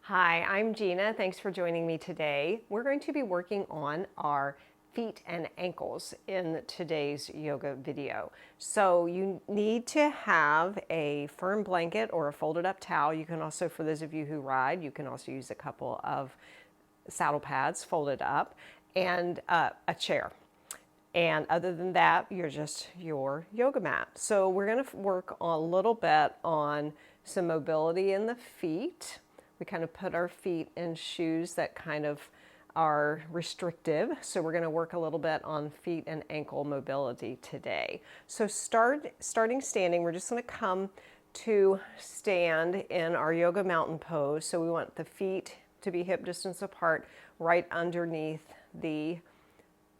Hi, I'm Gina. Thanks for joining me today. We're going to be working on our feet and ankles in today's yoga video. So you need to have a firm blanket or a folded up towel. You can also, for those of you who ride, you can also use a couple of saddle pads folded up and a chair. And other than that, you're just your yoga mat. So we're going to work a little bit on some mobility in the feet. We kind of put our feet in shoes that kind of are restrictive. So we're going to work a little bit on feet and ankle mobility today. So starting standing, we're just going to come to stand in our yoga mountain pose. So we want the feet to be hip distance apart, right underneath the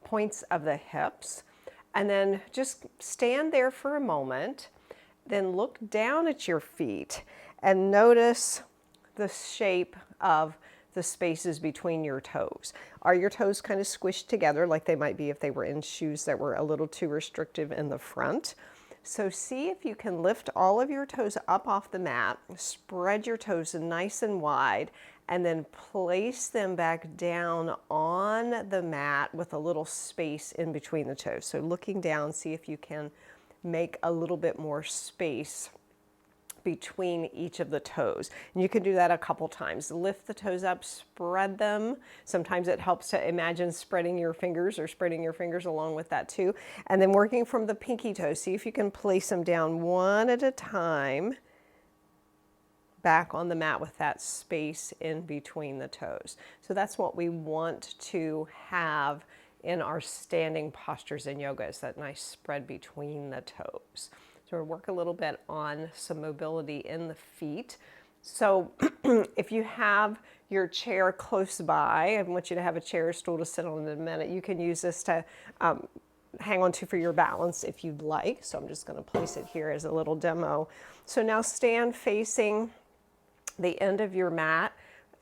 points of the hips, and then just stand there for a moment, then look down at your feet and notice the shape of the spaces between your toes. Are your toes kind of squished together like they might be if they were in shoes that were a little too restrictive in the front? So see if you can lift all of your toes up off the mat, spread your toes nice and wide, and then place them back down on the mat with a little space in between the toes. So looking down, see if you can make a little bit more space between each of the toes. And you can do that a couple times. Lift the toes up, spread them. Sometimes it helps to imagine spreading your fingers or spreading your fingers along with that too. And then working from the pinky toes, see if you can place them down one at a time back on the mat with that space in between the toes. So that's what we want to have in our standing postures in yoga, is that nice spread between the toes. So we'll work a little bit on some mobility in the feet. So if you have your chair close by, I want you to have a chair or stool to sit on in a minute. You can use this to hang on to for your balance if you'd like. So I'm just going to place it here as a little demo. So now stand facing the end of your mat.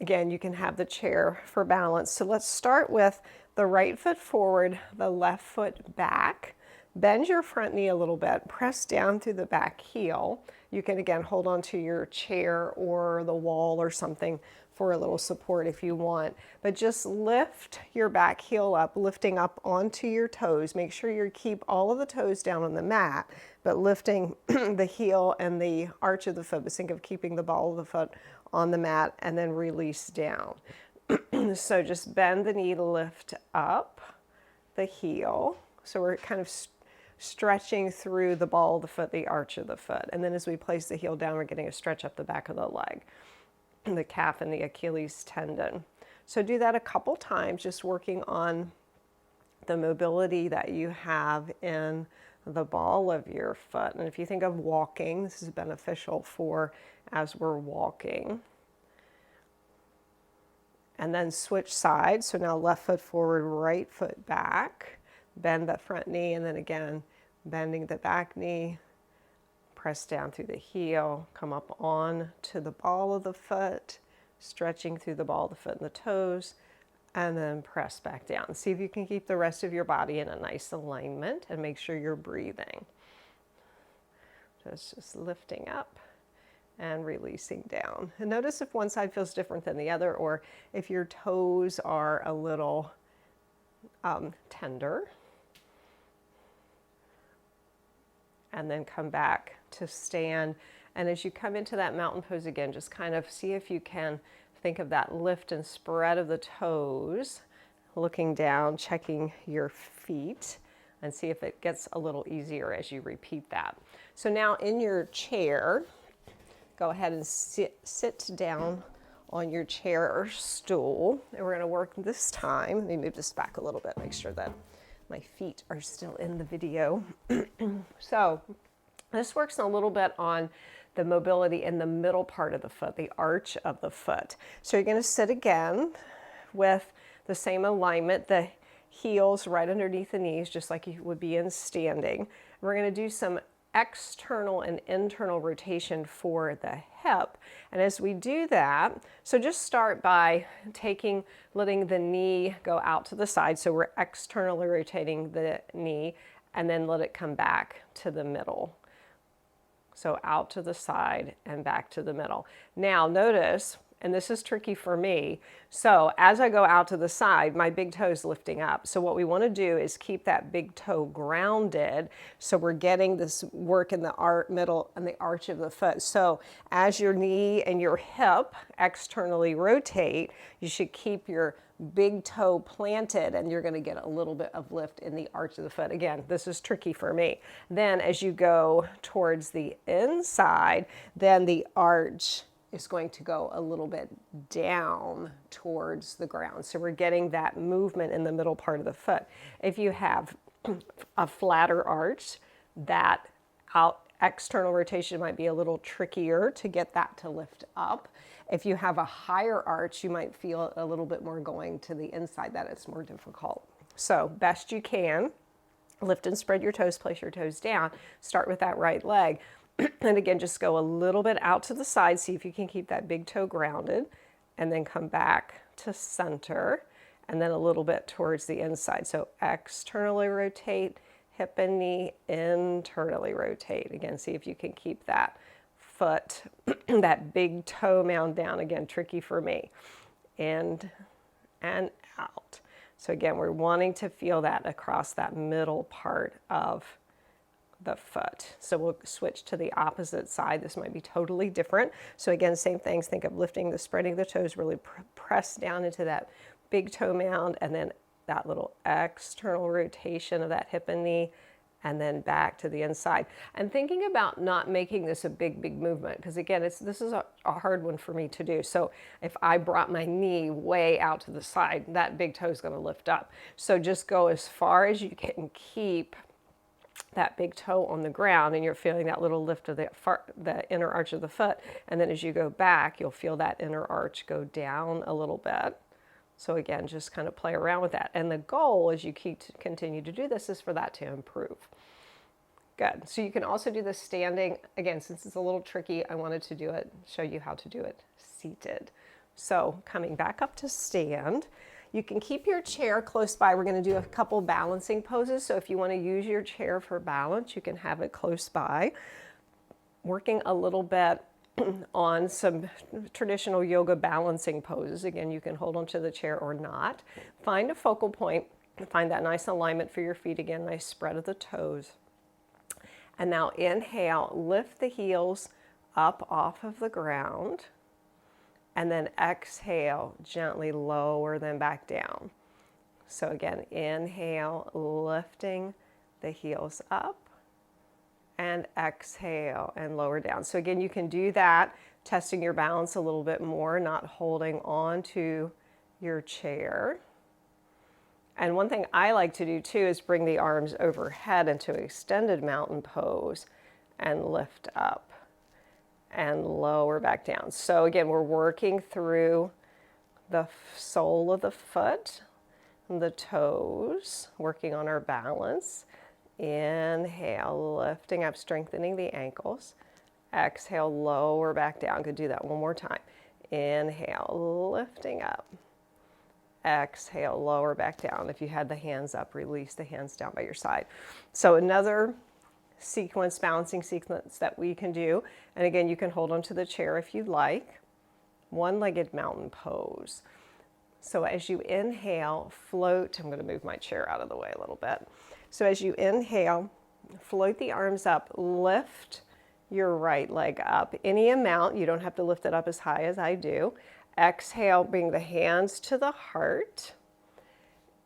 Again, you can have the chair for balance. So let's start with the right foot forward, the left foot back. Bend your front knee a little bit, press down through the back heel. You can again hold on to your chair or the wall or something for a little support if you want. But just lift your back heel up, lifting up onto your toes. Make sure you keep all of the toes down on the mat, but lifting the heel and the arch of the foot. But think of keeping the ball of the foot on the mat and then release down. So just bend the knee to lift up the heel. So we're kind of stretching through the ball of the foot, the arch of the foot. And then as we place the heel down, we're getting a stretch up the back of the leg, the calf and the Achilles tendon. So do that a couple times, just working on the mobility that you have in the ball of your foot. And if you think of walking, this is beneficial for as we're walking. And then switch sides. So now left foot forward, right foot back. Bend that front knee, and then again, bending the back knee. Press down through the heel, come up on to the ball of the foot, stretching through the ball of the foot and the toes, and then press back down. See if you can keep the rest of your body in a nice alignment and make sure you're breathing. So it's just lifting up and releasing down. And notice if one side feels different than the other, or if your toes are a little tender. And then come back to stand. And as you come into that mountain pose again, just kind of see if you can think of that lift and spread of the toes, looking down, checking your feet, and see if it gets a little easier as you repeat that. So now in your chair, go ahead and sit down on your chair or stool. And we're going to work this time. Let me move this back a little bit, make sure that my feet are still in the video. So this works a little bit on the mobility in the middle part of the foot, the arch of the foot. So you're going to sit again with the same alignment, the heels right underneath the knees, just like you would be in standing. We're going to do some external and internal rotation for the hip. And as we do that, so just start by letting the knee go out to the side. So we're externally rotating the knee, and then let it come back to the middle. So out to the side and back to the middle. Now notice and this is tricky for me. So as I go out to the side, my big toe is lifting up. So what we want to do is keep that big toe grounded, so we're getting this work in the middle and the arch of the foot. So as your knee and your hip externally rotate, you should keep your big toe planted, and you're going to get a little bit of lift in the arch of the foot. Again, this is tricky for me. Then as you go towards the inside, then the arch is going to go a little bit down towards the ground. So we're getting that movement in the middle part of the foot. If you have a flatter arch, that external rotation might be a little trickier to get that to lift up. If you have a higher arch, you might feel a little bit more going to the inside, that it's more difficult. So best you can, lift and spread your toes, place your toes down, start with that right leg. And again, just go a little bit out to the side, see if you can keep that big toe grounded, and then come back to center, and then a little bit towards the inside. So externally rotate, hip and knee, internally rotate. Again, see if you can keep that foot, that big toe mound down. Again, tricky for me. In and out. So again, we're wanting to feel that across that middle part of the foot. So we'll switch to the opposite side. This might be totally different. So again, same things. Think of lifting spreading the toes, really press down into that big toe mound, and then that little external rotation of that hip and knee, and then back to the inside. And thinking about not making this a big movement, because again, this is a hard one for me to do. So if I brought my knee way out to the side, that big toe is going to lift up. So just go as far as you can, keep that big toe on the ground, and you're feeling that little lift of the inner arch of the foot. And then as you go back, you'll feel that inner arch go down a little bit. So again, just kind of play around with that. And the goal as you continue to do this is for that to improve. Good. So you can also do this standing. Again, since it's a little tricky, I wanted to show you how to do it seated. So coming back up to stand, you can keep your chair close by. We're going to do a couple balancing poses. So if you want to use your chair for balance, you can have it close by. Working a little bit on some traditional yoga balancing poses. Again, you can hold onto the chair or not. Find a focal point, find that nice alignment for your feet. Again, nice spread of the toes. And now inhale, lift the heels up off of the ground. And then exhale, gently lower them back down. So again, inhale, lifting the heels up. And exhale and lower down. So again, you can do that, testing your balance a little bit more, not holding on to your chair. And one thing I like to do too is bring the arms overhead into extended mountain pose and lift up and lower back down. So again, we're working through the sole of the foot, the toes, working on our balance. Inhale, lifting up, strengthening the ankles. Exhale, lower back down. Could do that one more time. Inhale, lifting up. Exhale, lower back down. If you had the hands up, release the hands down by your side. So another balancing sequence that we can do. And again, you can hold onto the chair if you'd like. One-legged mountain pose. So as you inhale, float. I'm going to move my chair out of the way a little bit. So as you inhale, float the arms up, lift your right leg up. Any amount, you don't have to lift it up as high as I do. Exhale, bring the hands to the heart.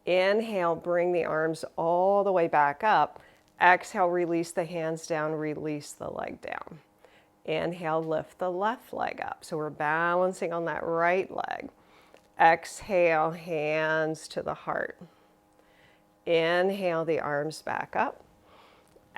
Inhale, bring the arms all the way back up. Exhale, release the hands down, release the leg down. Inhale, lift the left leg up. So we're balancing on that right leg. Exhale, hands to the heart. Inhale the arms back up.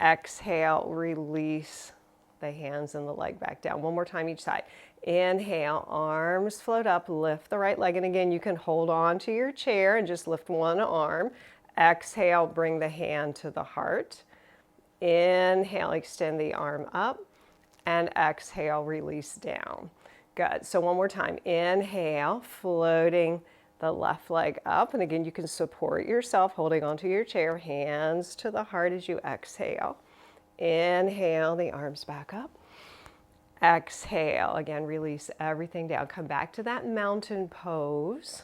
Exhale, release the hands and the leg back down. One more time each side. Inhale, arms float up, lift the right leg. And again, you can hold on to your chair and just lift one arm. Exhale, bring the hand to the heart. Inhale, extend the arm up. And exhale, release down. Good. So one more time. Inhale, floating the left leg up. And again, you can support yourself holding onto your chair, hands to the heart as you exhale. Inhale, the arms back up. Exhale. Again, release everything down. Come back to that mountain pose.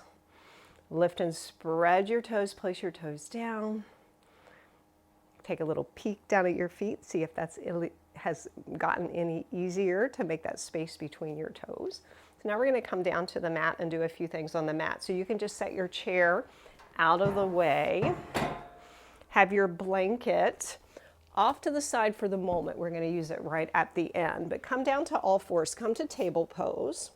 Lift and spread your toes. Place your toes down. Take a little peek down at your feet. See if that's has gotten any easier to make that space between your toes. So now we're going to come down to the mat and do a few things on the mat. So you can just set your chair out of the way. Have your blanket off to the side for the moment. We're going to use it right at the end. But come down to all fours. Come to table pose.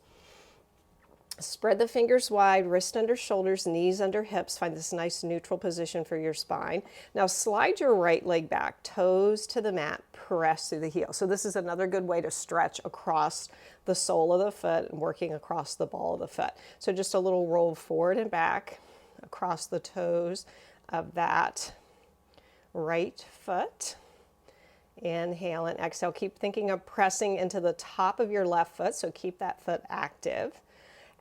Spread the fingers wide, wrist under shoulders, knees under hips. Find this nice neutral position for your spine. Now slide your right leg back, toes to the mat, press through the heel. So this is another good way to stretch across the sole of the foot and working across the ball of the foot. So just a little roll forward and back across the toes of that right foot. Inhale and exhale. Keep thinking of pressing into the top of your left foot, so keep that foot active.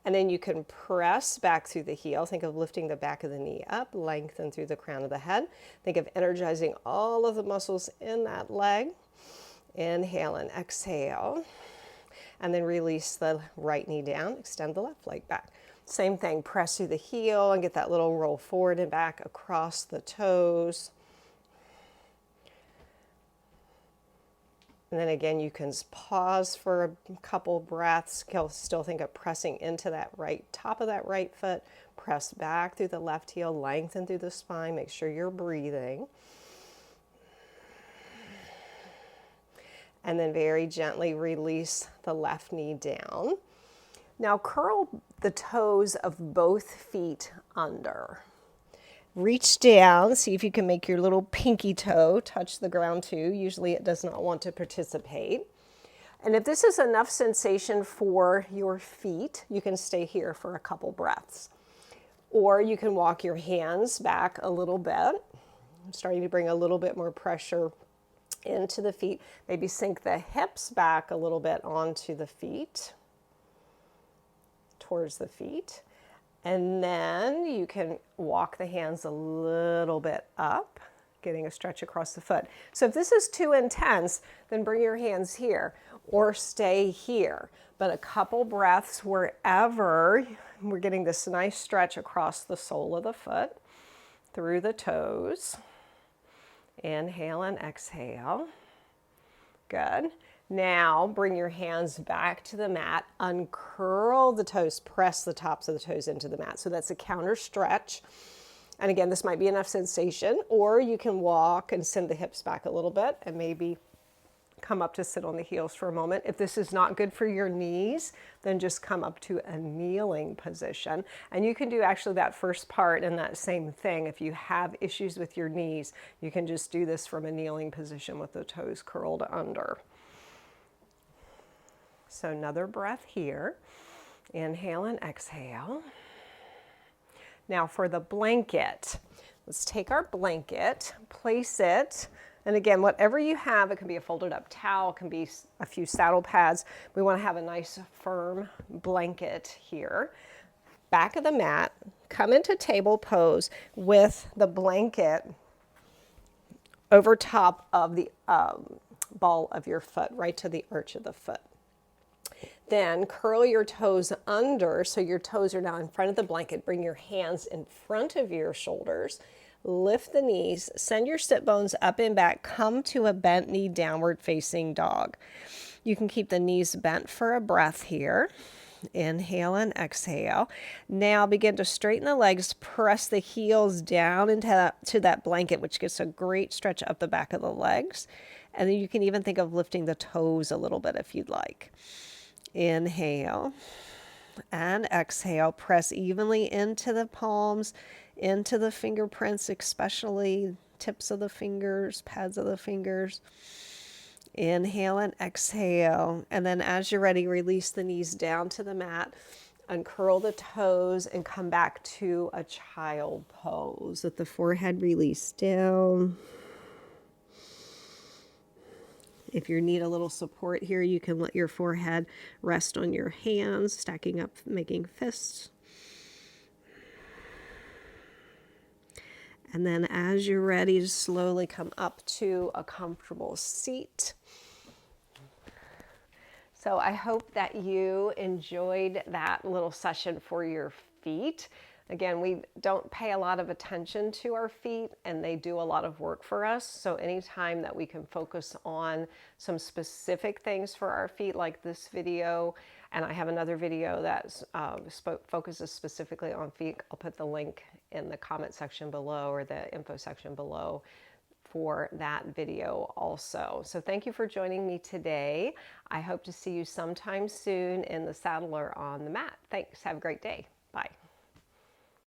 And then you can press back through the heel. Think of lifting the back of the knee up, lengthen through the crown of the head. Think of energizing all of the muscles in that leg. Inhale and exhale. And then release the right knee down, extend the left leg back. Same thing, press through the heel and get that little roll forward and back across the toes. And then again, you can pause for a couple breaths. Still think of pressing into that right top of that right foot. Press back through the left heel, lengthen through the spine. Make sure you're breathing. And then very gently release the left knee down. Now curl the toes of both feet under. Reach down, see if you can make your little pinky toe touch the ground too. Usually it does not want to participate. And if this is enough sensation for your feet, you can stay here for a couple breaths. Or you can walk your hands back a little bit. I'm starting to bring a little bit more pressure into the feet. Maybe sink the hips back a little bit onto the feet, towards the feet. And then you can walk the hands a little bit up, getting a stretch across the foot. So if this is too intense, then bring your hands here or stay here. But a couple breaths wherever we're getting this nice stretch across the sole of the foot, through the toes. Inhale and exhale. Good. Now bring your hands back to the mat, uncurl the toes, press the tops of the toes into the mat. So that's a counter stretch. And again, this might be enough sensation, or you can walk and send the hips back a little bit and maybe come up to sit on the heels for a moment. If this is not good for your knees, then just come up to a kneeling position. And you can do actually that first part and that same thing. If you have issues with your knees, you can just do this from a kneeling position with the toes curled under. So another breath here. Inhale and exhale. Now for the blanket, let's take our blanket, place it, and again, whatever you have, it can be a folded up towel, it can be a few saddle pads. We want to have a nice firm blanket here. Back of the mat, come into table pose with the blanket over top of the ball of your foot, right to the arch of the foot. Then curl your toes under, so your toes are now in front of the blanket. Bring your hands in front of your shoulders. Lift the knees, send your sit bones up and back. Come to a bent knee, downward facing dog. You can keep the knees bent for a breath here. Inhale and exhale. Now begin to straighten the legs. Press the heels down into that blanket, which gets a great stretch up the back of the legs. And then you can even think of lifting the toes a little bit if you'd like. Inhale and exhale. Press evenly into the palms, into the fingerprints, especially tips of the fingers, pads of the fingers. Inhale and exhale. And then as you're ready, release the knees down to the mat, uncurl the toes, and come back to a child pose with the forehead released down. If you need a little support here, you can let your forehead rest on your hands, stacking up, making fists. And then as you're ready to slowly come up to a comfortable seat. So I hope that you enjoyed that little session for your feet. Again, we don't pay a lot of attention to our feet, and they do a lot of work for us. So anytime that we can focus on some specific things for our feet, like this video, and I have another video that focuses specifically on feet. I'll put the link in the comment section below, or the info section below, for that video also. So thank you for joining me today. I hope to see you sometime soon in the saddle or on the mat. Thanks. Have a great day. Bye.